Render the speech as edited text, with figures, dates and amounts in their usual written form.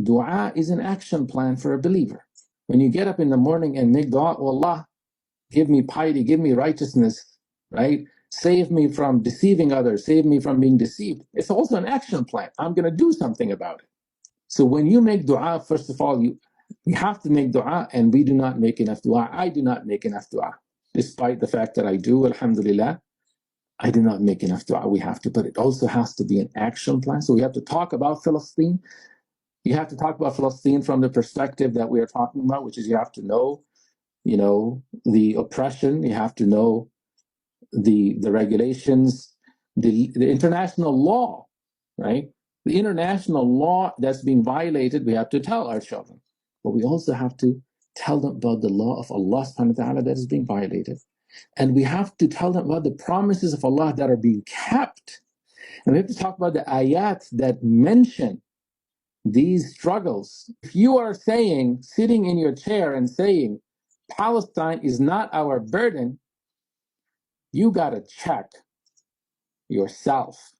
Dua is an action plan for a believer. When you get up in the morning and make dua, oh Allah, give me piety, give me righteousness, right? Save me from deceiving others, save me from being deceived. It's also an action plan. I'm going to do something about it. So when you make dua, first of all, you have to make dua, and we do not make enough dua. I do not make enough dua. Despite the fact that I do, alhamdulillah, I do not make enough dua. We have to, but it also has to be an action plan. So we have to talk about Palestine. You have to talk about Palestine from the perspective that we are talking about, which is you have to know, the oppression. You have to know the regulations, the international law, right? The international law that's being violated, we have to tell our children. But we also have to tell them about the law of Allah subhanahu wa ta'ala that is being violated. And we have to tell them about the promises of Allah that are being kept. And we have to talk about the ayat that mention these struggles. If you are saying, sitting in your chair and saying, Palestine is not our burden, you got to check yourself.